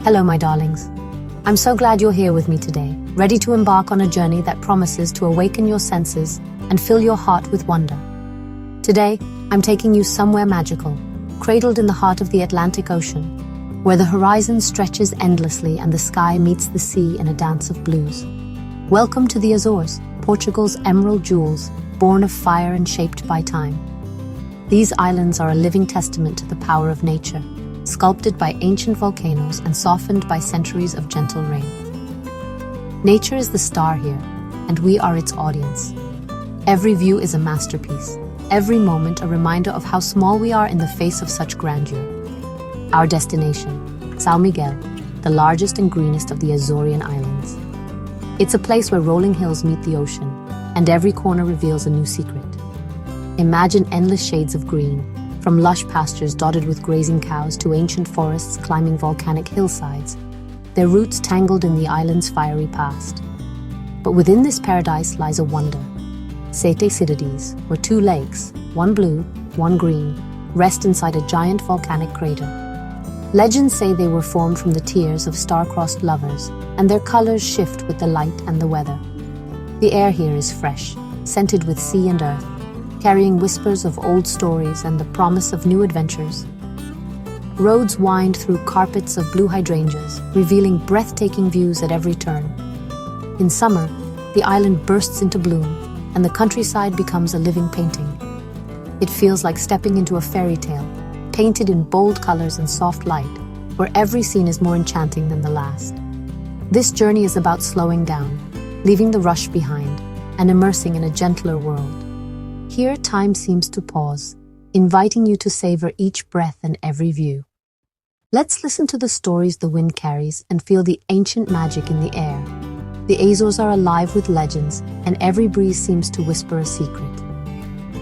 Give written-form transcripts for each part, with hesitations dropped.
Hello, my darlings. I'm so glad you're here with me today, ready to embark on a journey that promises to awaken your senses and fill your heart with wonder. Today, I'm taking you somewhere magical, cradled in the heart of the Atlantic Ocean, where the horizon stretches endlessly and the sky meets the sea in a dance of blues. Welcome to the Azores, Portugal's emerald jewels, born of fire and shaped by time. These islands are a living testament to the power of nature, sculpted by ancient volcanoes and softened by centuries of gentle rain. Nature is the star here, and we are its audience. Every view is a masterpiece, every moment a reminder of how small we are in the face of such grandeur. Our destination, São Miguel, the largest and greenest of the Azorean Islands. It's a place where rolling hills meet the ocean, and every corner reveals a new secret. Imagine endless shades of green, from lush pastures dotted with grazing cows to ancient forests climbing volcanic hillsides, their roots tangled in the island's fiery past. But within this paradise lies a wonder. Sete Cidades, where two lakes, one blue, one green, rest inside a giant volcanic crater. Legends say they were formed from the tears of star-crossed lovers, and their colors shift with the light and the weather. The air here is fresh, scented with sea and earth, carrying whispers of old stories and the promise of new adventures. Roads wind through carpets of blue hydrangeas, revealing breathtaking views at every turn. In summer, the island bursts into bloom, and the countryside becomes a living painting. It feels like stepping into a fairy tale, painted in bold colors and soft light, where every scene is more enchanting than the last. This journey is about slowing down, leaving the rush behind, and immersing in a gentler world. Here, time seems to pause, inviting you to savor each breath and every view. Let's listen to the stories the wind carries and feel the ancient magic in the air. The Azores are alive with legends, and every breeze seems to whisper a secret.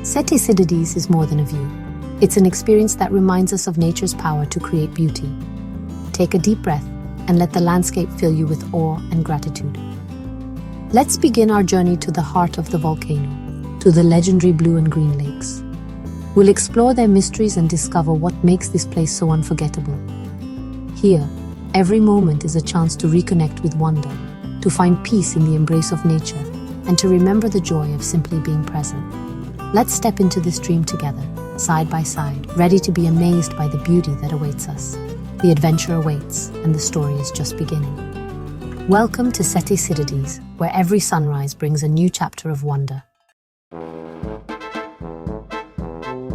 Sete Cidades is more than a view. It's an experience that reminds us of nature's power to create beauty. Take a deep breath and let the landscape fill you with awe and gratitude. Let's begin our journey to the heart of the volcano, to the legendary blue and green lakes. We'll explore their mysteries and discover what makes this place so unforgettable. Here, every moment is a chance to reconnect with wonder, to find peace in the embrace of nature, and to remember the joy of simply being present. Let's step into this dream together, side by side, ready to be amazed by the beauty that awaits us. The adventure awaits, and the story is just beginning. Welcome to Sete Cidades, where every sunrise brings a new chapter of wonder.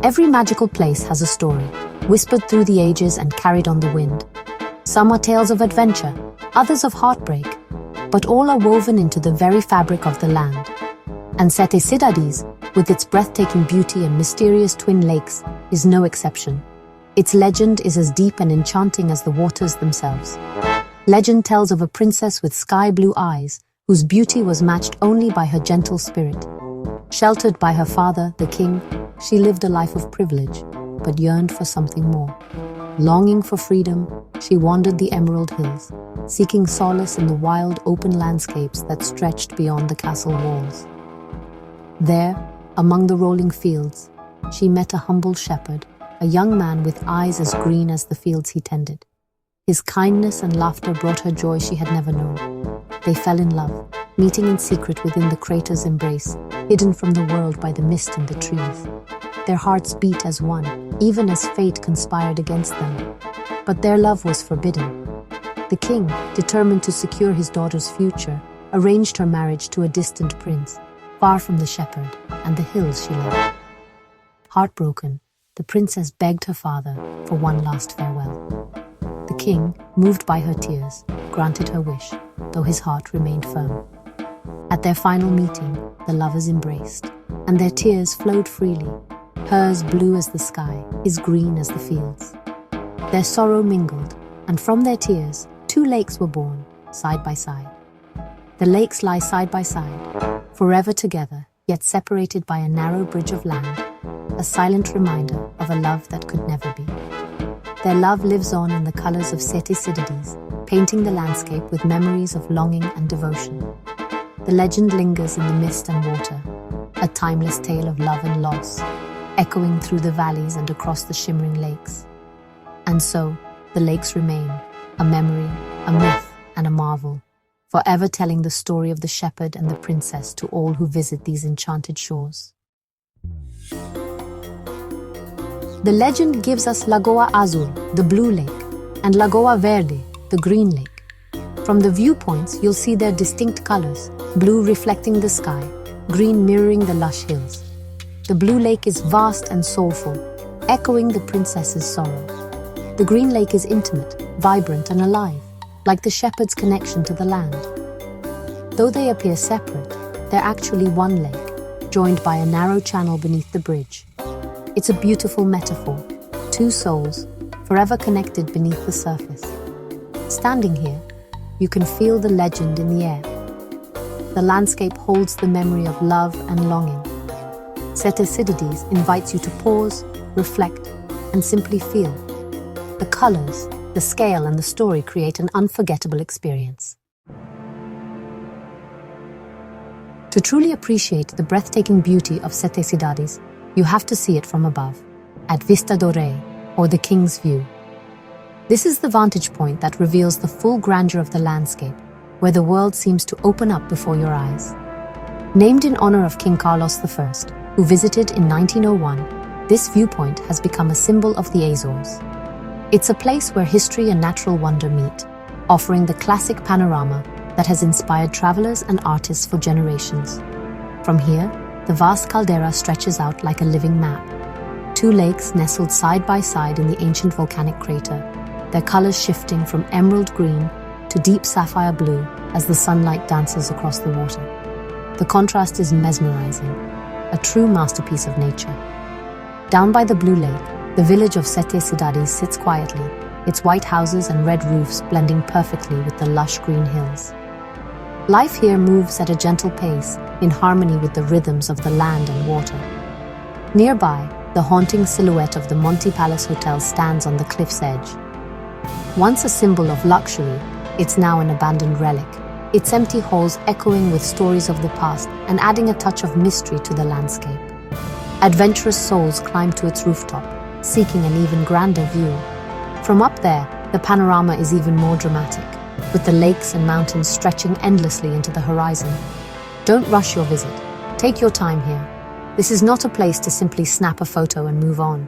Every magical place has a story, whispered through the ages and carried on the wind. Some are tales of adventure, others of heartbreak, but all are woven into the very fabric of the land. And Sete Cidades, with its breathtaking beauty and mysterious twin lakes, is no exception. Its legend is as deep and enchanting as the waters themselves. Legend tells of a princess with sky-blue eyes, whose beauty was matched only by her gentle spirit. Sheltered by her father, the king, she lived a life of privilege, but yearned for something more. Longing for freedom, she wandered the Emerald Hills, seeking solace in the wild, open landscapes that stretched beyond the castle walls. There, among the rolling fields, she met a humble shepherd, a young man with eyes as green as the fields he tended. His kindness and laughter brought her joy she had never known. They fell in love, meeting in secret within the crater's embrace, hidden from the world by the mist and the trees. Their hearts beat as one, even as fate conspired against them. But their love was forbidden. The king, determined to secure his daughter's future, arranged her marriage to a distant prince, far from the shepherd and the hills she loved. Heartbroken, the princess begged her father for one last farewell. The king, moved by her tears, granted her wish, though his heart remained firm. At their final meeting, the lovers embraced, and their tears flowed freely, hers blue as the sky, his green as the fields. Their sorrow mingled, and from their tears, two lakes were born, side by side. The lakes lie side by side, forever together, yet separated by a narrow bridge of land, a silent reminder of a love that could never be. Their love lives on in the colors of Sete Cidades, painting the landscape with memories of longing and devotion. The legend lingers in the mist and water, a timeless tale of love and loss, echoing through the valleys and across the shimmering lakes. And so, the lakes remain, a memory, a myth, and a marvel, forever telling the story of the shepherd and the princess to all who visit these enchanted shores. The legend gives us Lagoa Azul, the blue lake, and Lagoa Verde, the green lake. From the viewpoints, you'll see their distinct colors, blue reflecting the sky, green mirroring the lush hills. The blue lake is vast and soulful, echoing the princess's sorrow. The green lake is intimate, vibrant, and alive, like the shepherd's connection to the land. Though they appear separate, they're actually one lake, joined by a narrow channel beneath the bridge. It's a beautiful metaphor, two souls, forever connected beneath the surface. Standing here, you can feel the legend in the air. The landscape holds the memory of love and longing. Sete Cidades invites you to pause, reflect, and simply feel. The colors, the scale, and the story create an unforgettable experience. To truly appreciate the breathtaking beauty of Sete Cidades, you have to see it from above, at Vista do Rei, or the King's View. This is the vantage point that reveals the full grandeur of the landscape, where the world seems to open up before your eyes. Named in honor of King Carlos I, who visited in 1901, this viewpoint has become a symbol of the Azores. It's a place where history and natural wonder meet, offering the classic panorama that has inspired travelers and artists for generations. From here, the vast caldera stretches out like a living map. Two lakes nestled side by side in the ancient volcanic crater, their colors shifting from emerald green to deep sapphire blue as the sunlight dances across the water. The contrast is mesmerizing, a true masterpiece of nature. Down by the blue lake, the village of Sete Cidades sits quietly, its white houses and red roofs blending perfectly with the lush green hills. Life here moves at a gentle pace, in harmony with the rhythms of the land and water. Nearby, the haunting silhouette of the Monte Palace Hotel stands on the cliff's edge. Once a symbol of luxury, it's now an abandoned relic, its empty halls echoing with stories of the past and adding a touch of mystery to the landscape. Adventurous souls climb to its rooftop, seeking an even grander view. From up there, the panorama is even more dramatic, with the lakes and mountains stretching endlessly into the horizon. Don't rush your visit. Take your time here. This is not a place to simply snap a photo and move on.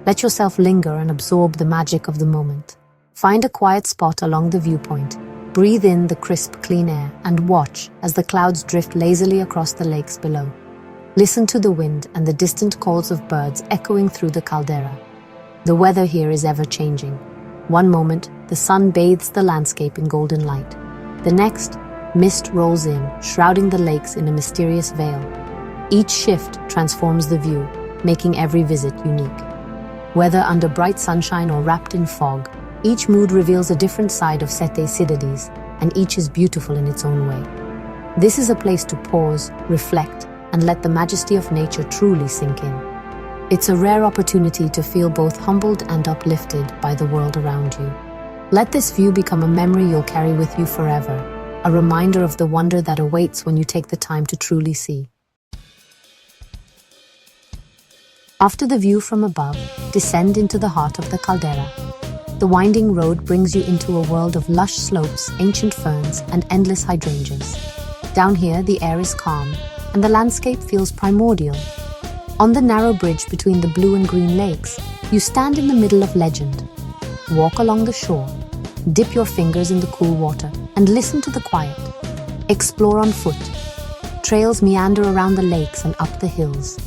Let yourself linger and absorb the magic of the moment. Find a quiet spot along the viewpoint, breathe in the crisp, clean air, and watch as the clouds drift lazily across the lakes below. Listen to the wind and the distant calls of birds echoing through the caldera. The weather here is ever-changing. One moment, the sun bathes the landscape in golden light. The next, mist rolls in, shrouding the lakes in a mysterious veil. Each shift transforms the view, making every visit unique. Whether under bright sunshine or wrapped in fog, each mood reveals a different side of Sete Cidades, and each is beautiful in its own way. This is a place to pause, reflect, and let the majesty of nature truly sink in. It's a rare opportunity to feel both humbled and uplifted by the world around you. Let this view become a memory you'll carry with you forever, a reminder of the wonder that awaits when you take the time to truly see. After the view from above, descend into the heart of the caldera. The winding road brings you into a world of lush slopes, ancient ferns, and endless hydrangeas. Down here, the air is calm, and the landscape feels primordial. On the narrow bridge between the blue and green lakes, you stand in the middle of legend. Walk along the shore, dip your fingers in the cool water, and listen to the quiet. Explore on foot. Trails meander around the lakes and up the hills.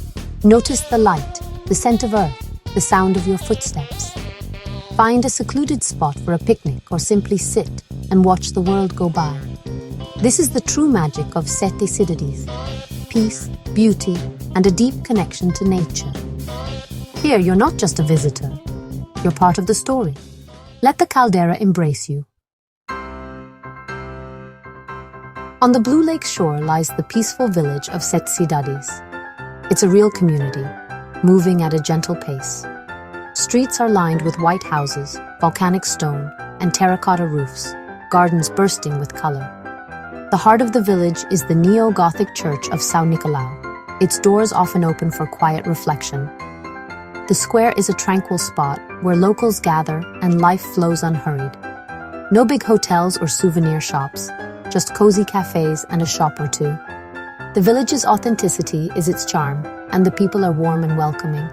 Notice the light, the scent of earth, the sound of your footsteps. Find a secluded spot for a picnic or simply sit and watch the world go by. This is the true magic of Sete Cidades: peace, beauty, and a deep connection to nature. Here, you're not just a visitor. You're part of the story. Let the caldera embrace you. On the Blue Lake shore lies the peaceful village of Sete Cidades. It's a real community, moving at a gentle pace. Streets are lined with white houses, volcanic stone, and terracotta roofs, gardens bursting with color. The heart of the village is the neo-Gothic church of São Nicolau, its doors often open for quiet reflection. The square is a tranquil spot where locals gather and life flows unhurried. No big hotels or souvenir shops, just cozy cafes and a shop or two. The village's authenticity is its charm, and the people are warm and welcoming.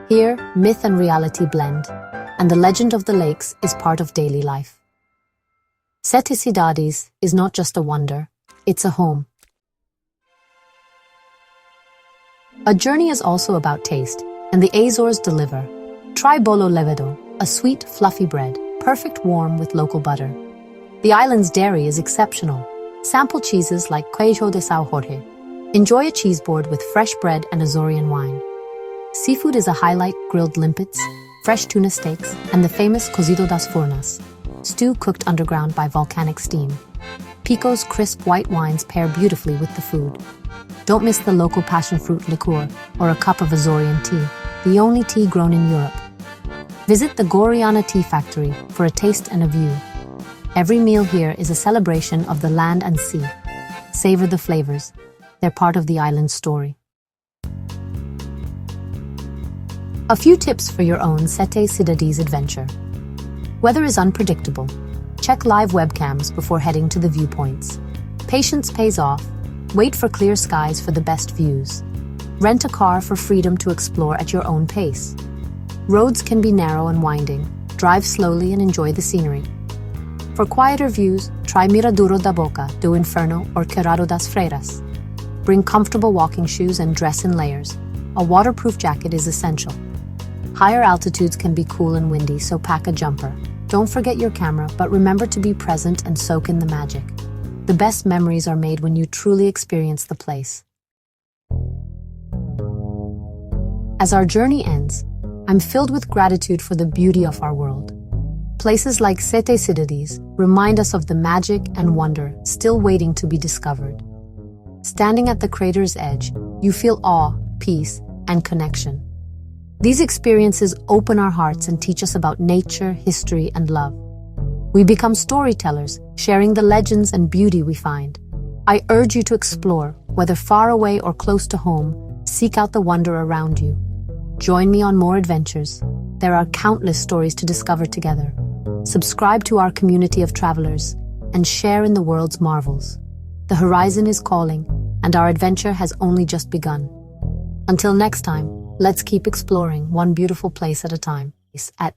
Here, myth and reality blend, and the legend of the lakes is part of daily life. Sete Cidades is not just a wonder, it's a home. A journey is also about taste, and the Azores deliver. Try bolo levedo, a sweet, fluffy bread, perfect warm with local butter. The island's dairy is exceptional. Sample cheeses like Queijo de São Jorge. Enjoy a cheese board with fresh bread and Azorian wine. Seafood is a highlight: grilled limpets, fresh tuna steaks, and the famous Cozido das Furnas, stew cooked underground by volcanic steam. Pico's crisp white wines pair beautifully with the food. Don't miss the local passion fruit liqueur or a cup of Azorian tea, the only tea grown in Europe. Visit the Goriana Tea Factory for a taste and a view. Every meal here is a celebration of the land and sea. Savor the flavors. They're part of the island's story. A few tips for your own Sete Cidades adventure. Weather is unpredictable. Check live webcams before heading to the viewpoints. Patience pays off. Wait for clear skies for the best views. Rent a car for freedom to explore at your own pace. Roads can be narrow and winding. Drive slowly and enjoy the scenery. For quieter views, try Miraduro da Boca, do Inferno, or Cerrado das Freiras. Bring comfortable walking shoes and dress in layers. A waterproof jacket is essential. Higher altitudes can be cool and windy, so pack a jumper. Don't forget your camera, but remember to be present and soak in the magic. The best memories are made when you truly experience the place. As our journey ends, I'm filled with gratitude for the beauty of our world. Places like Sete Cidades remind us of the magic and wonder still waiting to be discovered. Standing at the crater's edge, you feel awe, peace, and connection. These experiences open our hearts and teach us about nature, history, and love. We become storytellers, sharing the legends and beauty we find. I urge you to explore, whether far away or close to home. Seek out the wonder around you. Join me on more adventures. There are countless stories to discover together. Subscribe to our community of travelers and share in the world's marvels. The horizon is calling, and our adventure has only just begun. Until next time, let's keep exploring one beautiful place at a time. At